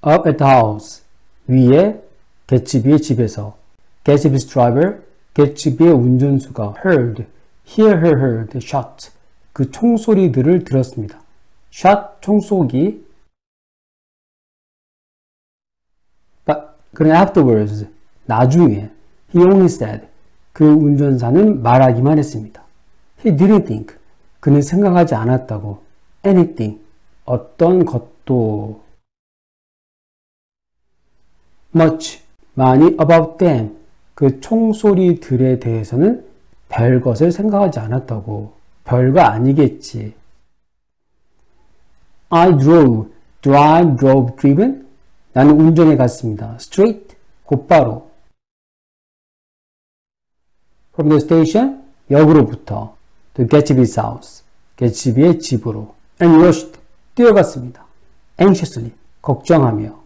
up at the house. 위에 개츠비의 집에서. Gatsby's driver, 개츠비의 운전수가 heard, heard shot. 그 총소리들을 들었습니다. shot, 총쏘기. But, 그러나 afterwards, 나중에, he only said, 그 운전사는 말하기만 했습니다. He didn't think, 그는 생각하지 않았다고. anything, 어떤 것도. much, 많이 about them, 그 총소리들에 대해서는 별것을 생각하지 않았다고. 별거 아니겠지. I drove, drive, drove, driven. 나는 운전해 갔습니다. straight, 곧바로. From the station, 역으로부터. to Gatsby's house, 개츠비의 집으로. and rushed, 뛰어갔습니다. anxiously, 걱정하며.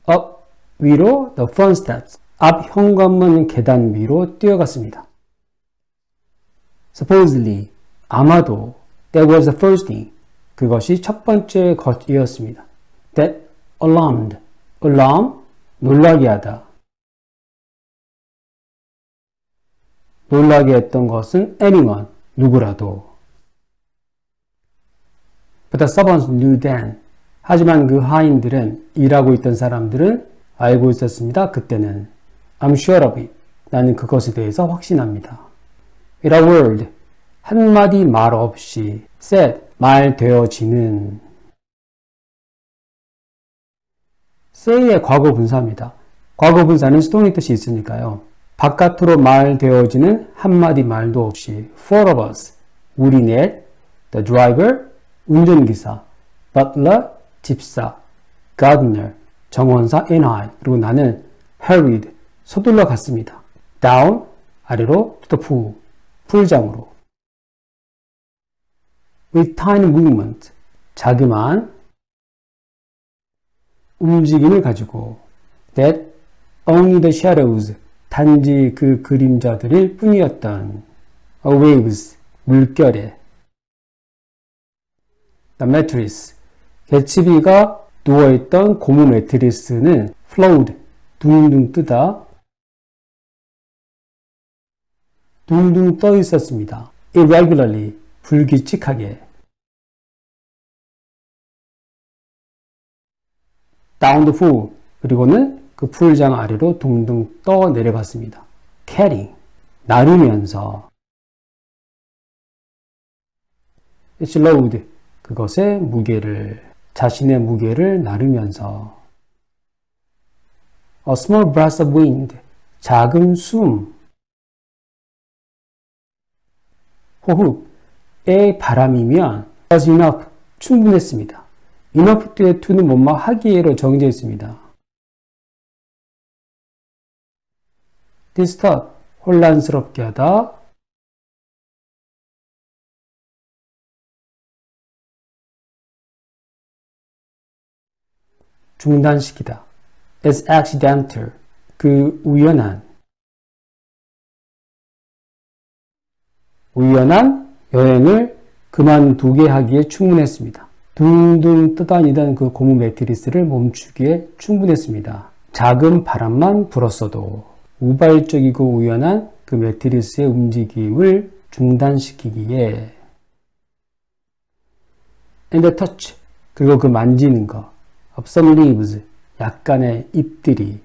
up, 위로, the front steps, 앞 현관문 계단 위로 뛰어갔습니다. supposedly, 아마도, that was the first thing, 그것이 첫 번째 것이었습니다. that alarmed, alarm, 놀라게 하다. 놀라게 했던 것은 anyone, 누구라도. But the servants knew then, 하지만 그 하인들은, 일하고 있던 사람들은 알고 있었습니다. 그때는. I'm sure of it. 나는 그것에 대해서 확신합니다. Without a word. 한마디 말 없이 said. 말되어지는. say의 과거 분사입니다. 과거 분사는 수동의 뜻이 있으니까요. 바깥으로 말되어지는 한마디 말도 없이 four of us. 우리 넷. The driver. 운전기사. Butler. 집사, gardener, 정원사, and I, 그리고 나는 hurried, 서둘러 갔습니다. down, 아래로, to the pool, 풀장으로. with tiny movement, 자그마한 움직임을 가지고 that only the shadows, 단지 그 그림자들일 뿐이었던 waves, 물결에 the mattress, 개츠비가 누워있던 고무 매트리스는 flowed, 둥둥 뜨다, 둥둥 떠 있었습니다. irregularly, 불규칙하게. down the pool, 그리고는 그 풀장 아래로 둥둥 떠 내려갔습니다. carrying, 나르면서. its load, 그것의 무게를, 자신의 무게를 나르면서. A small breath of wind, 작은 숨. 호흡의 바람이면 was enough, 충분했습니다. enough 뒤에 to는 뭐뭐 하기에로 정해져 있습니다. disturb, 혼란스럽게 하다. 중단시키다. as accidental, 그 우연한 여행을 그만두게 하기에 충분했습니다. 둥둥 떠다니던 그 고무 매트리스를 멈추기에 충분했습니다. 작은 바람만 불었어도 우발적이고 우연한 그 매트리스의 움직임을 중단시키기에. and the touch, 그리고 그 만지는 것. of some leaves, 약간의 잎들이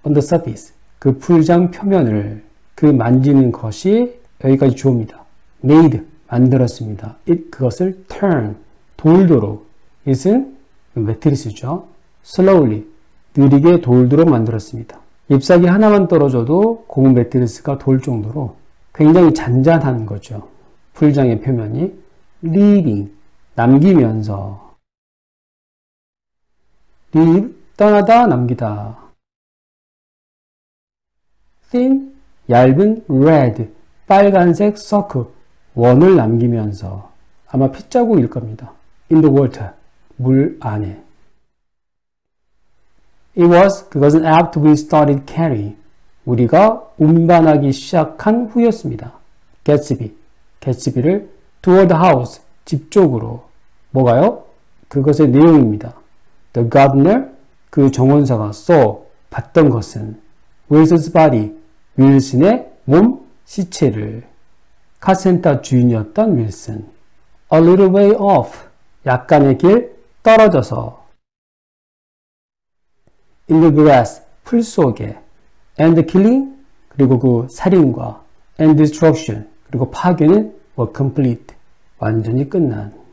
on the surface, 그 풀장 표면을 그 만지는 것이 여기까지 주어입니다. made, 만들었습니다. it, 그것을 turn, 돌도록. it은 매트리스죠. slowly, 느리게 돌도록 만들었습니다. 잎사귀 하나만 떨어져도 고무 매트리스가 돌 정도로 굉장히 잔잔한 거죠. 풀장의 표면이. leaving, 남기면서. leave, 떠나다, 남기다. thin, 얇은 red, 빨간색 circle, 원을 남기면서. 아마 핏자국일 겁니다. in the water, 물 안에. It was, 그것은 after we started carrying, 우리가 운반하기 시작한 후였습니다. 개츠비를 toward the house, 집 쪽으로. 뭐가요? 그것의 내용입니다. The gardener, 그 정원사가 saw, 봤던 것은 Wilson's body, 윌슨의 몸, 시체를. 카센터 주인이었던 윌슨. A little way off, 약간의 길 떨어져서. In the grass, 풀 속에. And the killing, 그리고 그 살인과 and destruction, 그리고 파괴는 were complete, 완전히 끝난.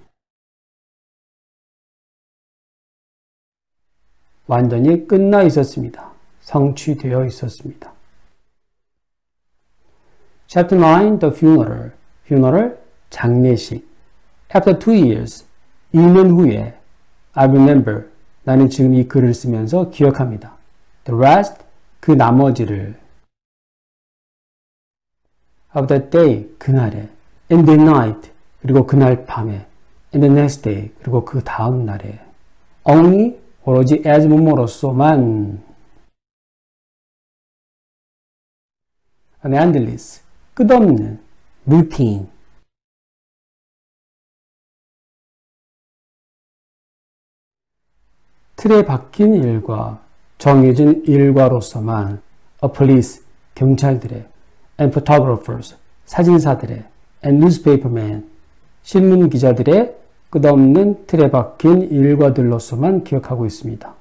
완전히 끝나 있었습니다. 성취되어 있었습니다. Chapter 9, The Funeral. Funeral, 장례식. After 2 years, 2년 후에, I remember, 나는 지금 이 글을 쓰면서 기억합니다. The rest, 그 나머지를. Of that day, 그날에. And the night, 그리고 그날 밤에. And the next day, 그리고 그 다음 날에. Only, 오로지 as 뭐뭐로서만. An endless, 끝없는. routine. 틀에 박힌 일과 정해진 일과로서만 a police, 경찰들의 and photographers, 사진사들의 and newspapermen, 신문 기자들의 끝없는 틀에 박힌 일과들로서만 기억하고 있습니다.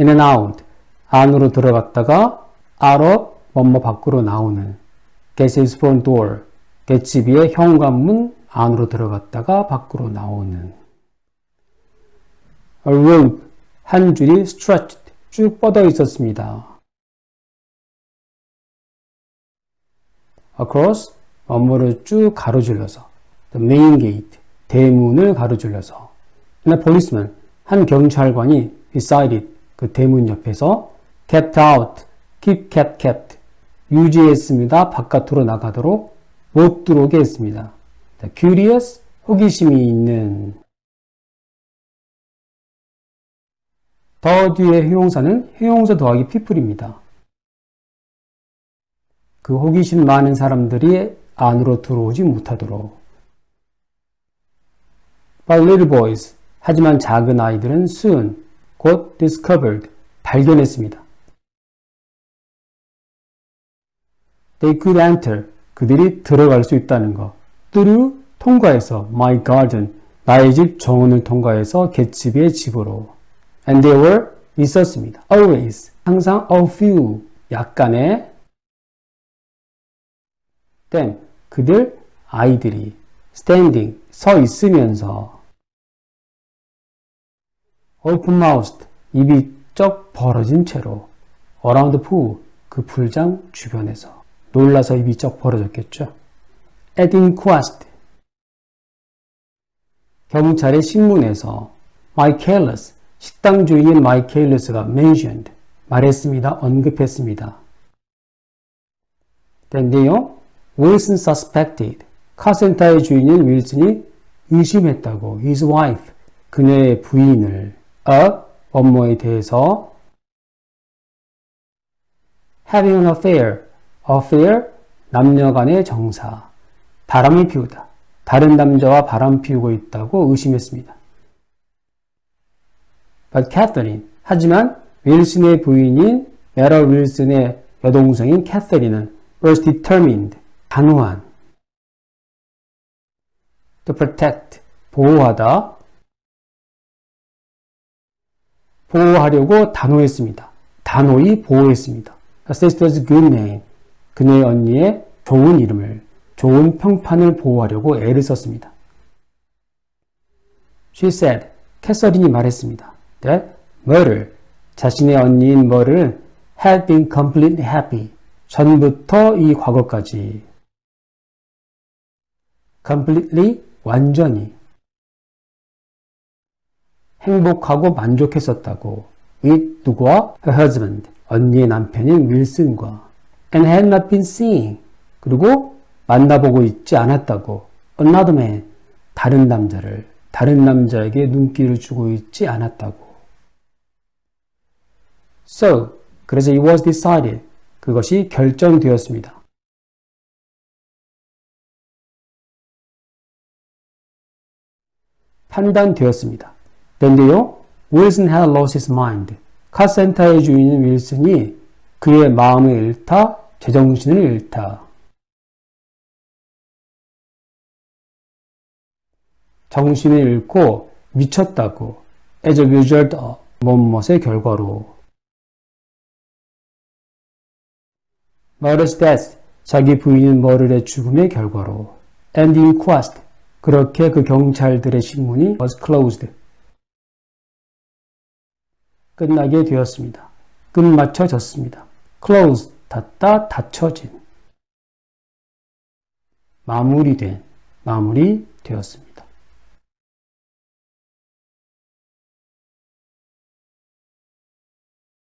in and out, 안으로 들어갔다가 out of, 뭐뭐 밖으로 나오는 get his front door, 개츠비의 현관문 안으로 들어갔다가 밖으로 나오는 a rope, 한 줄이 stretched, 쭉 뻗어 있었습니다. across, 뭐뭐를 쭉 가로질러서 the main gate, 대문을 가로질러서 and a policeman, 한 경찰관이 beside, 그 대문 옆에서 kept out, kept, 유지했습니다. 바깥으로 나가도록 못 들어오게 했습니다. the curious, 호기심이 있는. 더 뒤에 형용사는 형용사 더하기 people입니다. 그 호기심 많은 사람들이 안으로 들어오지 못하도록. But little boys, 하지만 작은 아이들은 soon, 곧 discovered, 발견했습니다. They could enter, 그들이 들어갈 수 있다는 것. through, 통과해서, my garden, 나의 집 정원을 통과해서 개츠비의 집으로. And there were, 있었습니다. always, 항상 a few, 약간의. them, 그들, 아이들이. standing, 서 있으면서. open-mouthed, 입이 쩍 벌어진 채로. around the pool, 그 풀장 주변에서. 놀라서 입이 쩍 벌어졌겠죠. at inquest, 경찰의 신문에서. Michaelis, 식당 주인인 마이케일러스가 mentioned, 말했습니다. 언급했습니다. 내용, Wilson suspected, 카센터의 주인인 윌슨이 의심했다고, his wife, 그녀의 부인을, of, 업무에 대해서, having an affair, 남녀 간의 정사, 바람을 피우다, 다른 남자와 바람 피우고 있다고 의심했습니다. But Catherine, 하지만 윌슨의 부인인 메럴 윌슨의 여동생인 캐서린은 was determined, 단호한. To protect, 보호하다. 보호하려고 단호했습니다. 단호히 보호했습니다. A sister's good name, 그녀의 언니의 좋은 이름을, 좋은 평판을 보호하려고 애를 썼습니다. She said, 캐서린이 말했습니다. That murder, 자신의 언니인 머를 had been completely happy, 전부터 이 과거까지. completely, 완전히. 행복하고 만족했었다고. with 누구와? her husband, 언니의 남편인 윌슨과. and had not been seeing, 그리고 만나보고 있지 않았다고. another man, 다른 남자를, 다른 남자에게 눈길을 주고 있지 않았다고. So, 그래서 it was decided, 그것이 결정되었습니다. 판단되었습니다. 그런데요, Wilson had lost his mind. 카센터의 주인인 윌슨이 그의 마음을 잃다, 제정신을 잃다. 정신을 잃고 미쳤다고. As a result of 무엇의 결과로. Murder's death. 자기 부인인 머를의 죽음의 결과로. And the inquest. 그렇게 그 경찰들의 신문이 was closed. 끝나게 되었습니다. 끝마쳐졌습니다. close, 닫다, 닫혀진. 마무리되었습니다.